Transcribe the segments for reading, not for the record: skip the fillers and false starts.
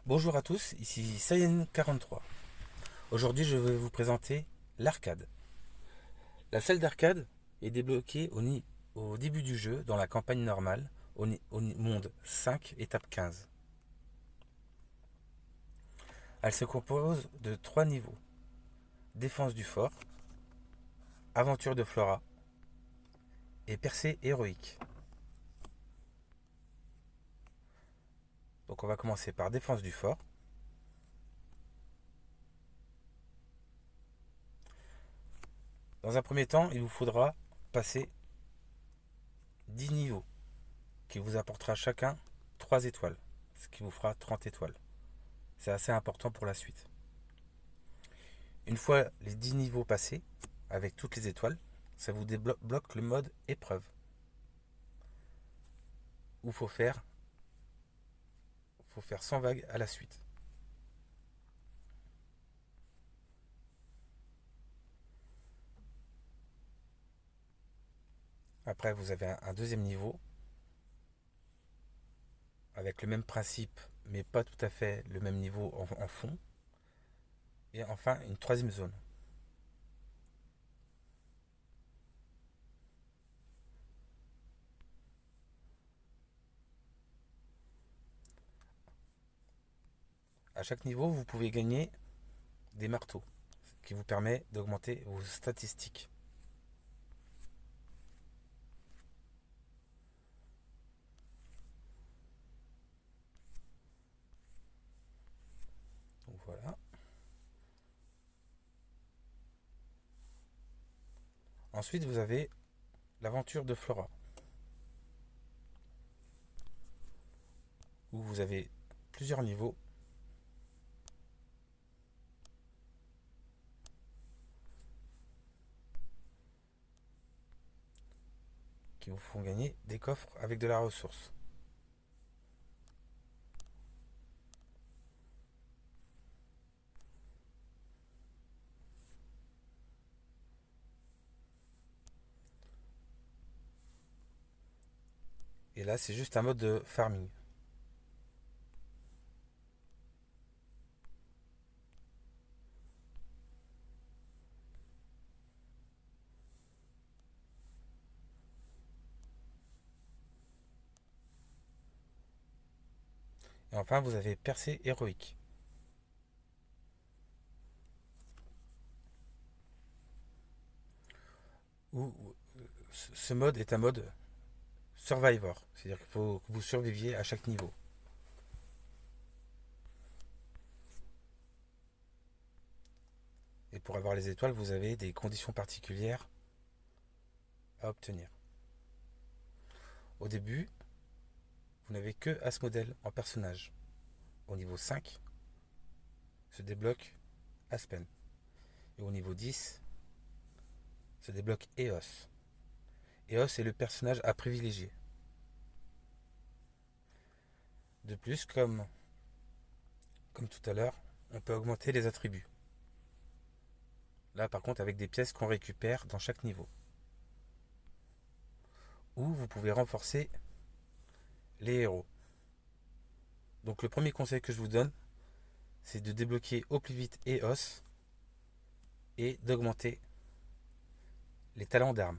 Bonjour à tous, ici Saiyan43. Aujourd'hui, je vais vous présenter l'arcade. La salle d'arcade est débloquée au début du jeu, dans la campagne normale, au monde 5, étape 15. Elle se compose de 3 niveaux. Défense du fort, aventure de Flora et percée héroïque. Donc on va commencer par défense du fort. Dans un premier temps, il vous faudra passer 10 niveaux, qui vous apportera chacun 3 étoiles, ce qui vous fera 30 étoiles. C'est assez important pour la suite. Une fois les 10 niveaux passés, avec toutes les étoiles, ça vous débloque le mode épreuve. Où faut faire 100 vagues à la suite. Après, vous avez un deuxième niveau, avec le même principe, mais pas tout à fait le même niveau en fond. Et enfin, une troisième zone. À chaque niveau, vous pouvez gagner des marteaux, ce qui vous permet d'augmenter vos statistiques. Donc voilà. Ensuite, vous avez l'aventure de Flora, où vous avez plusieurs niveaux qui vous font gagner des coffres avec de la ressource. Et là, c'est juste un mode de farming. Et enfin, vous avez percée héroïque, où ce mode est un mode survivor, c'est-à-dire qu'il faut que vous surviviez à chaque niveau. Et pour avoir les étoiles, vous avez des conditions particulières à obtenir. Au début, vous n'avez que Asmodel en personnage. Au niveau 5, se débloque Aspen. Et au niveau 10, se débloque Eos. Eos est le personnage à privilégier. De plus, comme tout à l'heure, on peut augmenter les attributs. Là, par contre, avec des pièces qu'on récupère dans chaque niveau. Ou vous pouvez renforcer les héros. Donc le premier conseil que je vous donne, c'est de débloquer au plus vite Eos et d'augmenter les talents d'armes.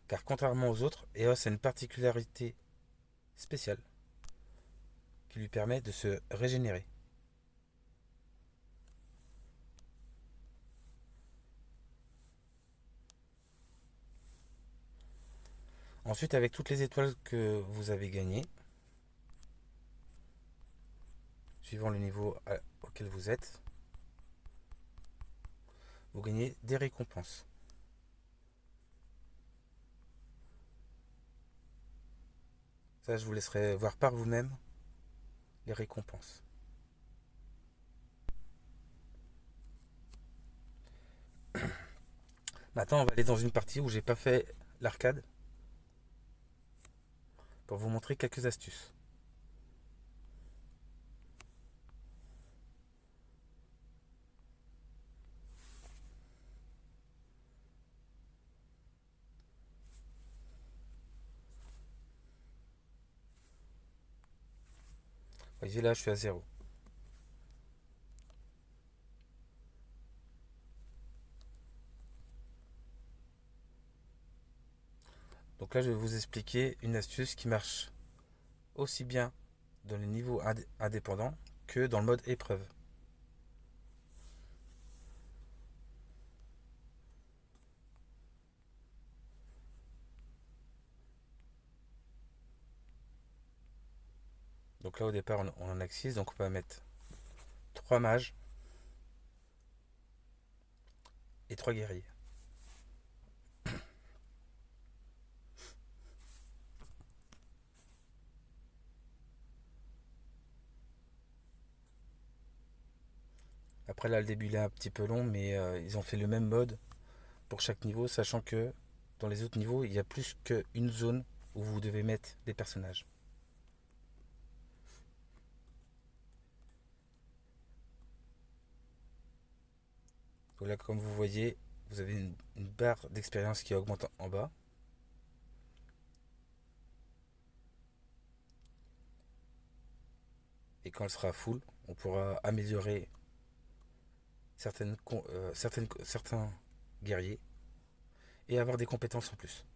Car contrairement aux autres, Eos a une particularité spéciale qui lui permet de se régénérer. Ensuite, avec toutes les étoiles que vous avez gagnées, suivant le niveau auquel vous êtes, vous gagnez des récompenses. Ça, je vous laisserai voir par vous-même les récompenses. Maintenant, on va aller dans une partie où j'ai pas fait l'arcade pour vous montrer quelques astuces. Vous voyez là, je suis à 0. Donc là, je vais vous expliquer une astuce qui marche aussi bien dans les niveaux indépendants que dans le mode épreuve. Donc là, au départ, on en a 6, donc on va mettre 3 mages et 3 guerriers. Après là, le début il est un petit peu long, mais ils ont fait le même mode pour chaque niveau, sachant que dans les autres niveaux, il y a plus qu'une zone où vous devez mettre des personnages. Donc là, comme vous voyez, vous avez une barre d'expérience qui augmente en bas. Et quand elle sera full, on pourra améliorer certains guerriers et avoir des compétences en plus.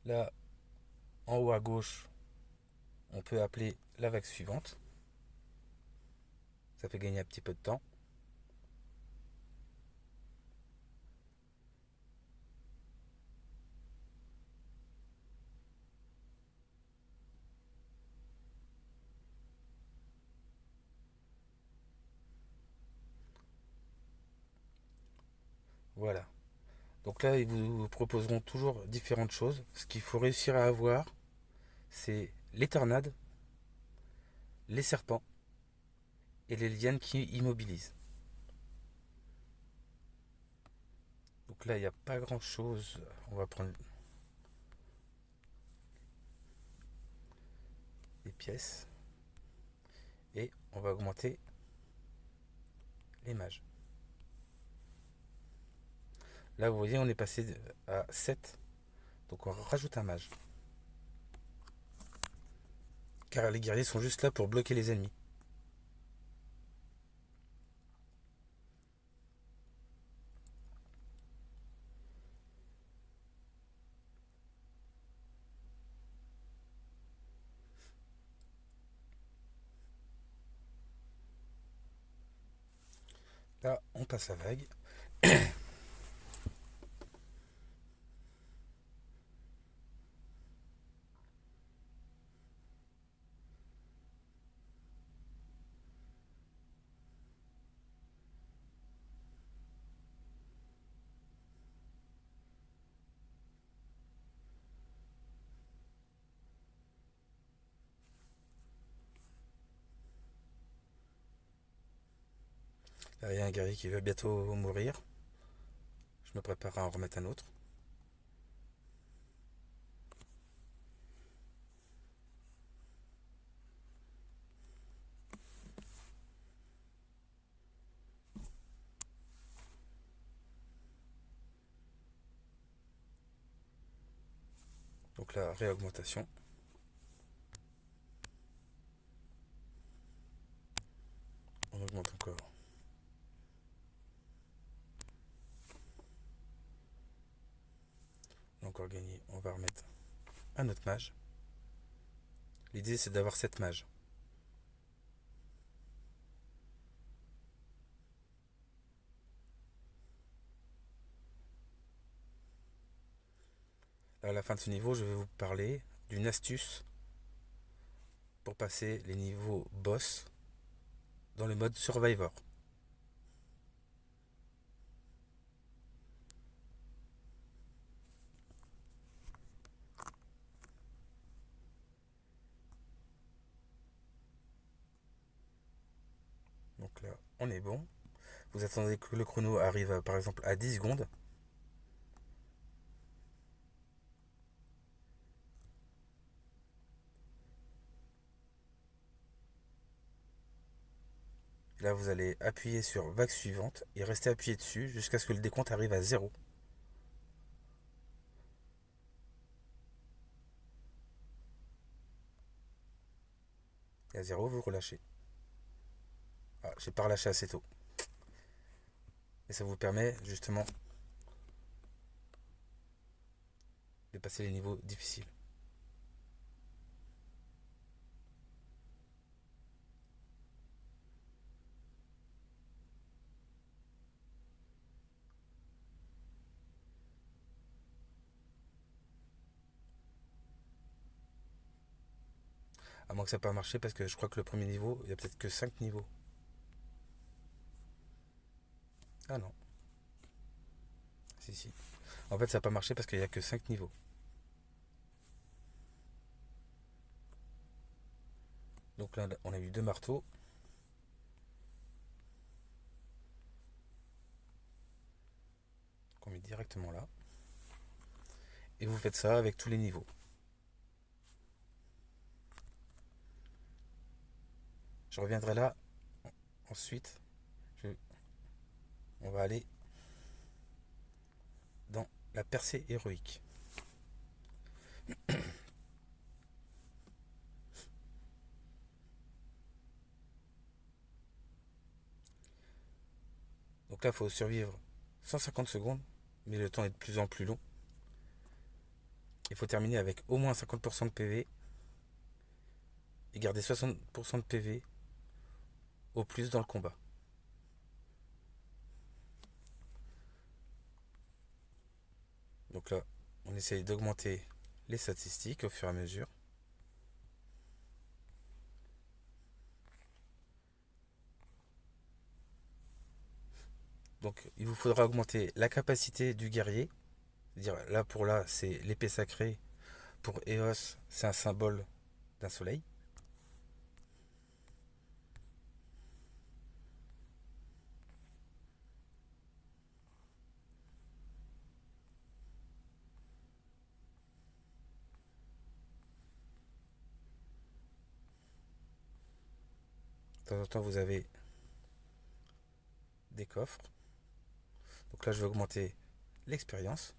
Là, en haut à gauche, on peut appeler la vague suivante. Ça fait gagner un petit peu de temps. Voilà. Donc là, ils vous proposeront toujours différentes choses. Ce qu'il faut réussir à avoir, c'est les tornades, les serpents et les lianes qui immobilisent. Donc là, il n'y a pas grand chose. On va prendre les pièces et on va augmenter les mages. Là, vous voyez, on est passé à 7. Donc on rajoute un mage. Car les guerriers sont juste là pour bloquer les ennemis. Là, on passe à vague. Là, il y a un guerrier qui va bientôt mourir. Je me prépare à en remettre un autre. Donc la réaugmentation. On augmente encore. On a encore gagné. On va remettre un autre mage. L'idée c'est d'avoir 7 mages. À la fin de ce niveau, je vais vous parler d'une astuce pour passer les niveaux boss dans le mode Survivor. Donc là, on est bon. Vous attendez que le chrono arrive par exemple à 10 secondes. Et là, vous allez appuyer sur vague suivante et rester appuyé dessus jusqu'à ce que le décompte arrive à 0. Et à 0, vous relâchez. Ah, j'ai pas relâché assez tôt. Et ça vous permet justement de passer les niveaux difficiles. À moins que ça n'ait pas marché parce que je crois que le premier niveau, il y a peut-être que 5 niveaux. Ah non. Si, si. En fait, ça n'a pas marché parce qu'il n'y a que 5 niveaux. Donc là, on a eu 2 marteaux. Qu'on met directement là. Et vous faites ça avec tous les niveaux. Je reviendrai là ensuite. Je- On va aller dans la percée héroïque. Donc là, il faut survivre 150 secondes, mais le temps est de plus en plus long. Il faut terminer avec au moins 50% de PV et garder 60% de PV au plus dans le combat. Donc là, on essaye d'augmenter les statistiques au fur et à mesure. Donc il vous faudra augmenter la capacité du guerrier. C'est-à-dire là pour là, c'est l'épée sacrée. Pour Eos, c'est un symbole d'un soleil. De temps en temps, vous avez des coffres. Donc là, je vais augmenter l'expérience.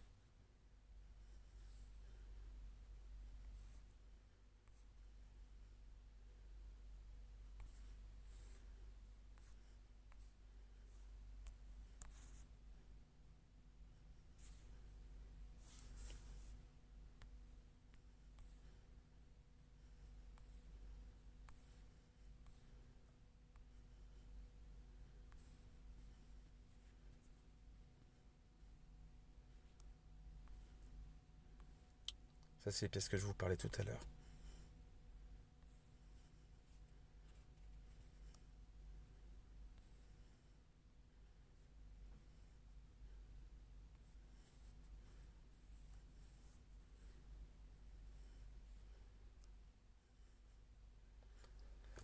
Ça, c'est les pièces que je vous parlais tout à l'heure.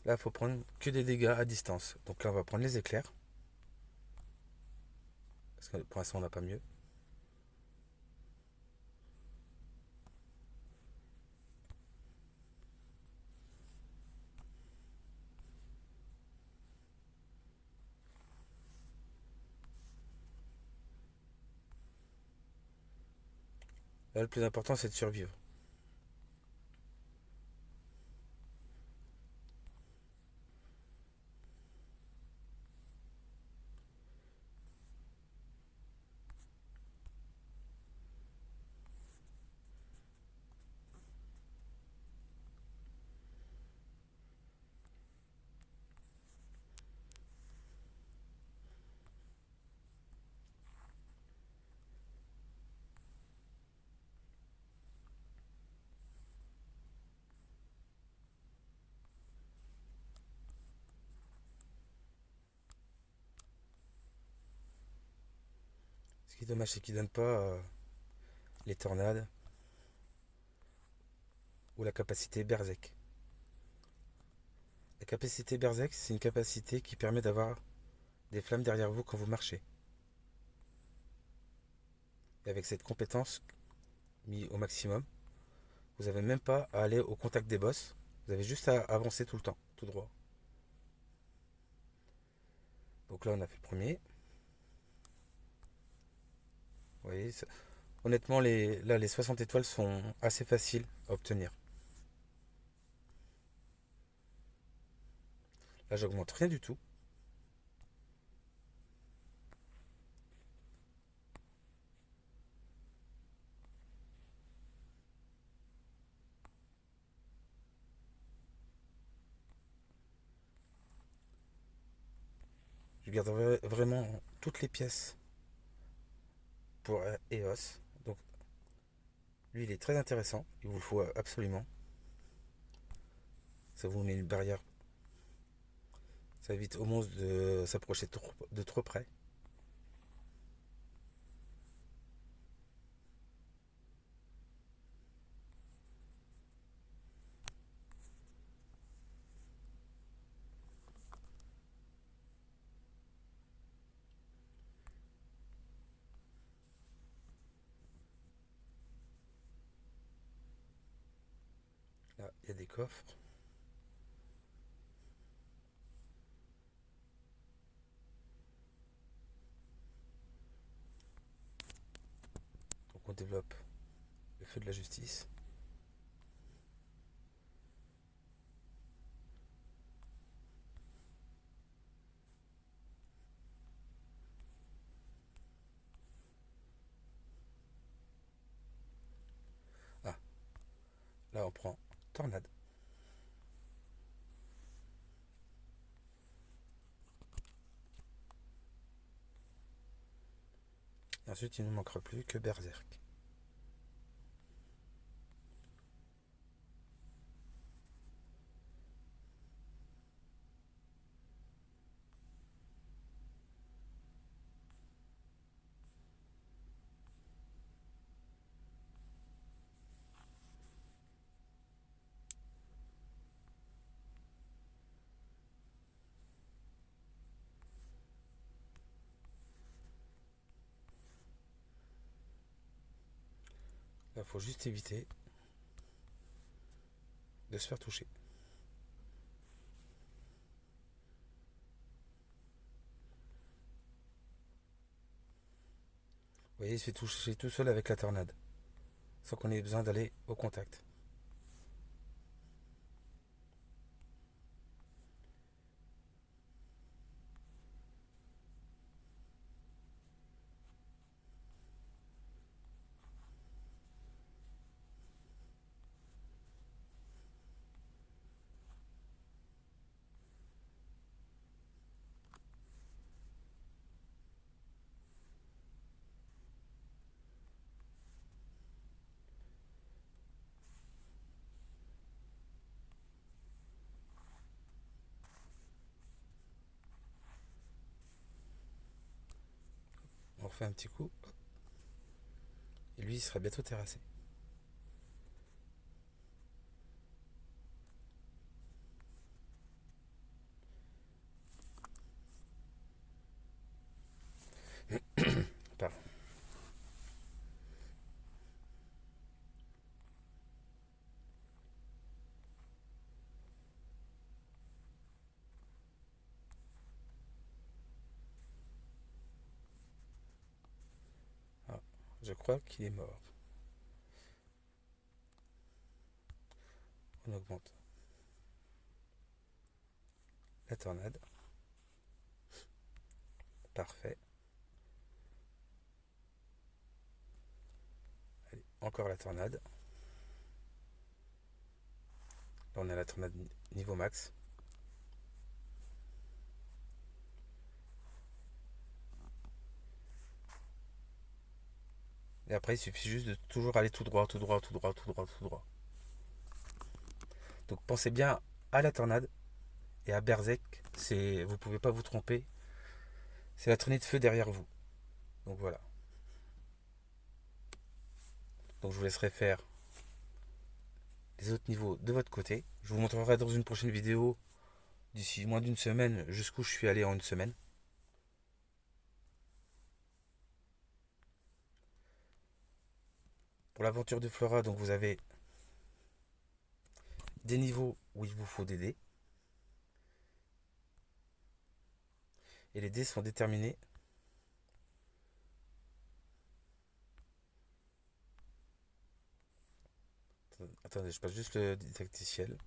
Là, il faut prendre que des dégâts à distance. Donc là, on va prendre les éclairs. Parce que pour l'instant, on n'a pas mieux. Là, le plus important, c'est de survivre. Ce qui est dommage, c'est qu'ils ne donnent pas les tornades ou la capacité Berserk. La capacité Berserk, c'est une capacité qui permet d'avoir des flammes derrière vous quand vous marchez. Et avec cette compétence mise au maximum, vous n'avez même pas à aller au contact des boss. Vous avez juste à avancer tout le temps, tout droit. Donc là, on a fait le premier. Vous voyez, honnêtement, là, les 60 étoiles sont assez faciles à obtenir. Là, j'augmente rien du tout. Je garde vraiment toutes les pièces pour EOS. Donc, lui, il est très intéressant. Il vous le faut absolument. Ça vous met une barrière. Ça évite au monstre de s'approcher de trop près. Là, il y a des coffres. Donc, on développe le feu de la justice. Ah, là, on prend tornade. Et ensuite, il ne nous manquera plus que berserk. Là, il faut juste éviter de se faire toucher. Vous voyez, il se fait toucher tout seul avec la tornade, sans qu'on ait besoin d'aller au contact. On refait un petit coup, et lui, il sera bientôt terrassé. Pardon. Ah, je crois qu'il est mort. On augmente la tornade. Parfait. Allez, encore la tornade. Là, on a la tornade niveau max. Et après, il suffit juste de toujours aller tout droit, tout droit, tout droit, tout droit, tout droit. Donc pensez bien à la tornade et à Berserk. Vous ne pouvez pas vous tromper. C'est la traînée de feu derrière vous. Donc voilà. Donc je vous laisserai faire les autres niveaux de votre côté. Je vous montrerai dans une prochaine vidéo, d'ici moins d'une semaine, jusqu'où je suis allé en une semaine. Pour l'aventure de Flora, donc vous avez des niveaux où il vous faut des dés. Et les dés sont déterminés. Attendez, je passe juste le didacticiel.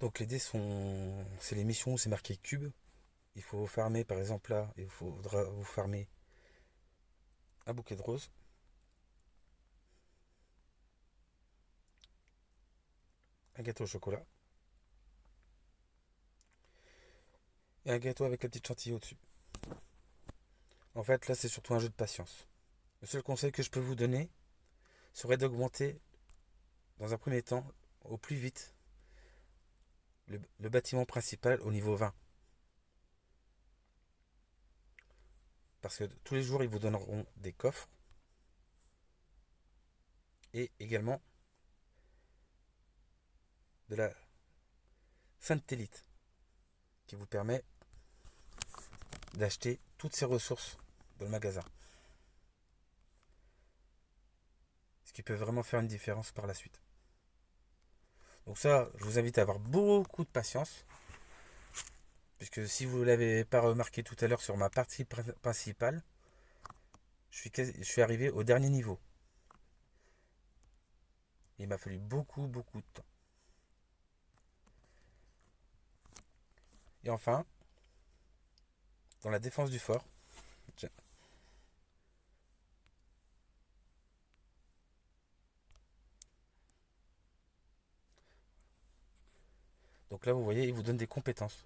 Donc les dés sont... C'est les missions où c'est marqué cube. Il faut farmer, par exemple là, il faudra vous farmer un bouquet de roses. Un gâteau au chocolat. Et un gâteau avec la petite chantilly au-dessus. En fait, là, c'est surtout un jeu de patience. Le seul conseil que je peux vous donner serait d'augmenter, dans un premier temps, au plus vite, le bâtiment principal au niveau 20. Parce que tous les jours, ils vous donneront des coffres. Et également de la syntélite qui vous permet d'acheter toutes ces ressources dans le magasin. Ce qui peut vraiment faire une différence par la suite. Donc ça, je vous invite à avoir beaucoup de patience. Puisque si vous ne l'avez pas remarqué tout à l'heure sur ma partie principale, je suis arrivé au dernier niveau. Il m'a fallu beaucoup de temps. Et enfin, dans la défense du fort, donc là vous voyez, il vous donne des compétences.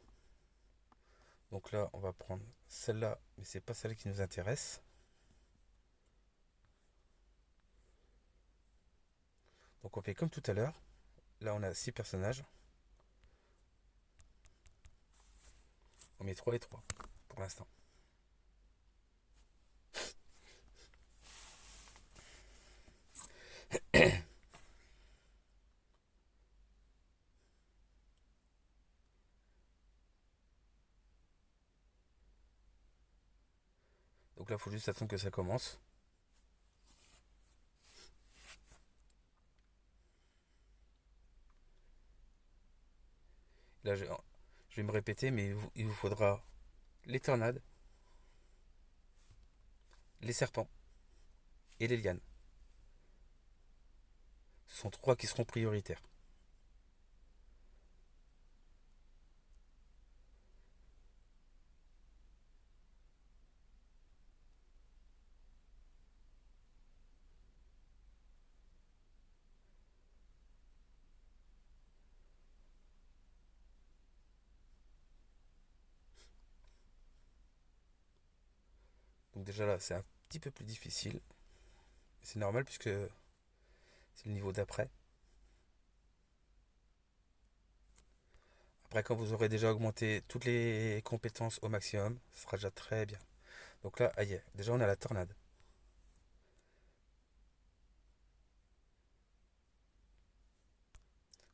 Donc là, on va prendre celle-là, mais c'est pas celle qui nous intéresse. Donc on fait comme tout à l'heure. Là, on a 6 personnages. On met 3 et 3 pour l'instant. Donc là, il faut juste attendre que ça commence. Là, je vais me répéter, mais il vous faudra les tornades, les serpents et les lianes. Ce sont 3 qui seront prioritaires. Donc déjà là, c'est un petit peu plus difficile. C'est normal puisque c'est le niveau d'après. Après, quand vous aurez déjà augmenté toutes les compétences au maximum, ce sera déjà très bien. Donc là, aïe, déjà on a la tornade.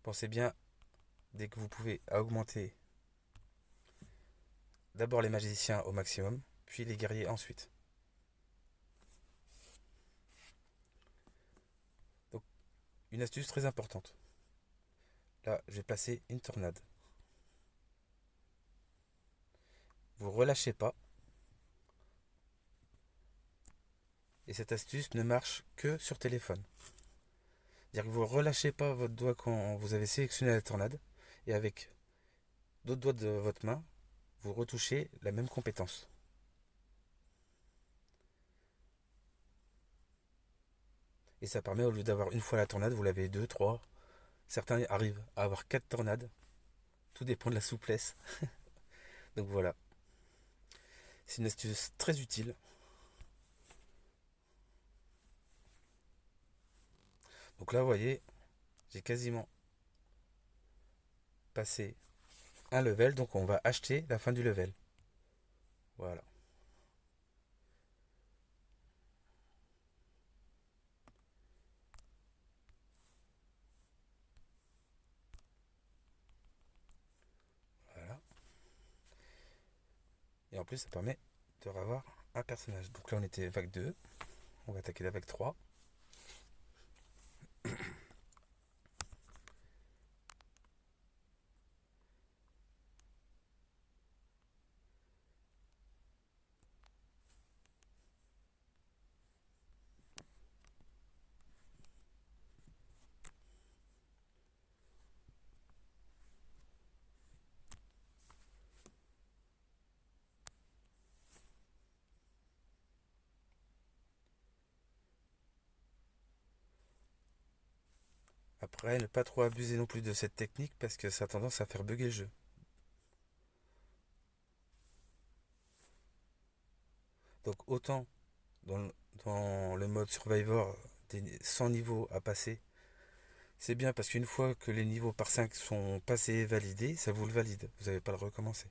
Pensez bien, dès que vous pouvez, à augmenter d'abord les magiciens au maximum, puis les guerriers ensuite. Donc, une astuce très importante. Là, je vais passer une tornade. Vous relâchez pas. Et cette astuce ne marche que sur téléphone. C'est-à-dire que vous ne relâchez pas votre doigt quand vous avez sélectionné la tornade. Et avec d'autres doigts de votre main, vous retouchez la même compétence. Et ça permet, au lieu d'avoir une fois la tornade, vous l'avez deux, trois. Certains arrivent à avoir 4 tornades. Tout dépend de la souplesse. Donc voilà. C'est une astuce très utile. Donc là, vous voyez, j'ai quasiment passé un level. Donc on va acheter la fin du level. Voilà. Voilà. Et en plus, ça permet de revoir un personnage. Donc là, on était vague 2. On va attaquer la vague 3. Après, ne pas trop abuser non plus de cette technique parce que ça a tendance à faire bugger le jeu. Donc autant dans dans le mode Survivor, des 100 niveaux à passer, c'est bien parce qu'une fois que les niveaux par 5 sont passés et validés, ça vous le valide. Vous n'avez pas à le recommencer.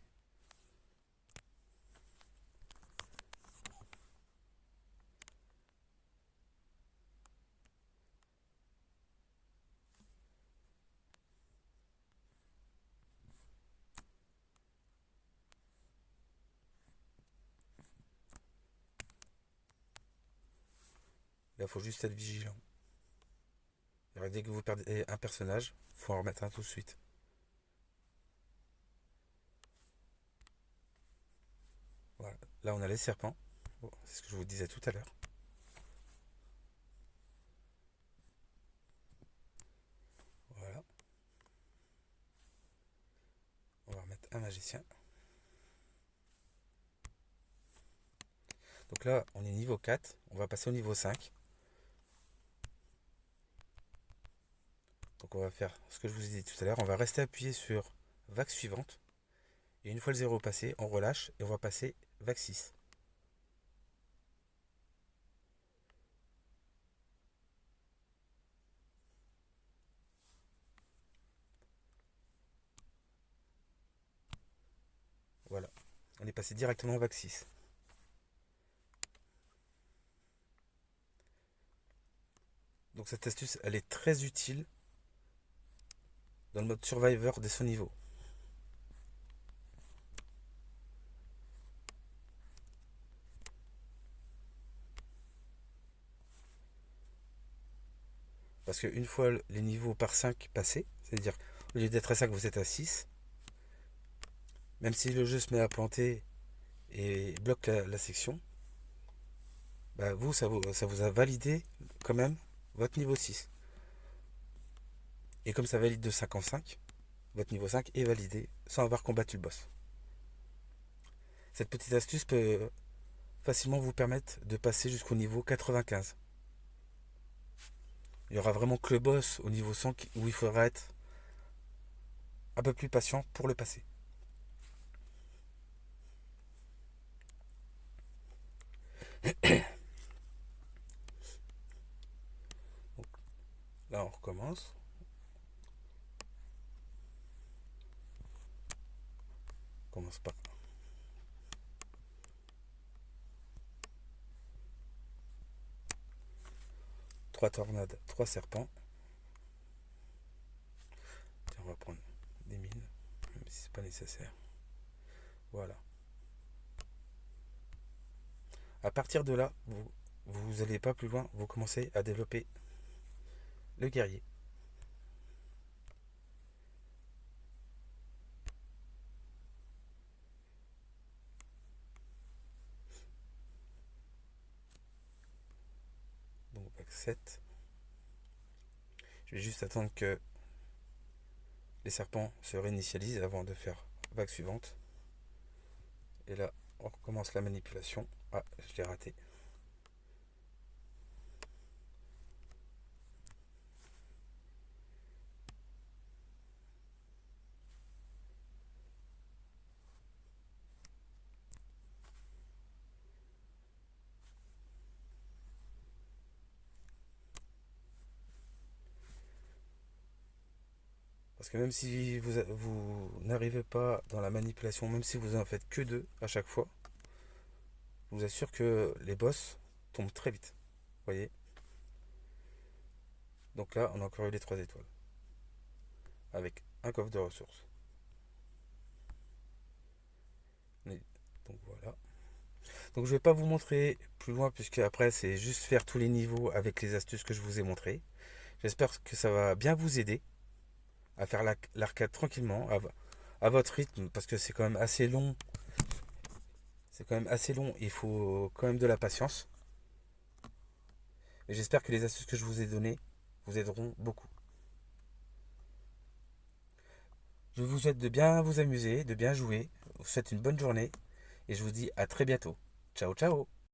Là, il faut juste être vigilant. Alors, dès que vous perdez un personnage, il faut en remettre un tout de suite. Voilà. Là, on a les serpents. Bon, c'est ce que je vous disais tout à l'heure. Voilà. On va remettre un magicien. Donc là, on est niveau 4. On va passer au niveau 5. Donc on va faire ce que je vous ai dit tout à l'heure. On va rester appuyé sur vague suivante. Et une fois le 0 passé, on relâche et on va passer vague 6. Voilà. On est passé directement en vague 6. Donc cette astuce, elle est très utile dans le mode Survivor de son niveau. Parce qu'une fois les niveaux par 5 passés, c'est-à-dire au lieu d'être à 5, vous êtes à 6, même si le jeu se met à planter et bloque la section, bah vous, ça vous a validé quand même votre niveau 6. Et comme ça valide de 5 en 5, votre niveau 5 est validé sans avoir combattu le boss. Cette petite astuce peut facilement vous permettre de passer jusqu'au niveau 95. Il y aura vraiment que le boss au niveau 100 où il faudra être un peu plus patient pour le passer. Donc, là on recommence. On commence par 3 tornades, 3 serpents. Tiens, on va prendre des mines, même si c'est pas nécessaire. Voilà. À partir de là, vous n'allez pas plus loin, vous commencez à développer le guerrier. Donc vague 7. Je vais juste attendre que les serpents se réinitialisent avant de faire vague suivante. Et là, on recommence la manipulation. Ah, je l'ai raté. Parce que même si vous n'arrivez pas dans la manipulation, même si vous en faites que 2 à chaque fois, je vous assure que les boss tombent très vite. Vous voyez. Donc là, on a encore eu les 3 étoiles. Avec un coffre de ressources. Donc voilà. Donc je ne vais pas vous montrer plus loin puisque après c'est juste faire tous les niveaux avec les astuces que je vous ai montrées. J'espère que ça va bien vous aider à faire l'arcade tranquillement, à votre rythme, parce que c'est quand même assez long. C'est quand même assez long, il faut quand même de la patience. Et j'espère que les astuces que je vous ai données vous aideront beaucoup. Je vous souhaite de bien vous amuser, de bien jouer. Je vous souhaite une bonne journée et je vous dis à très bientôt. Ciao ciao.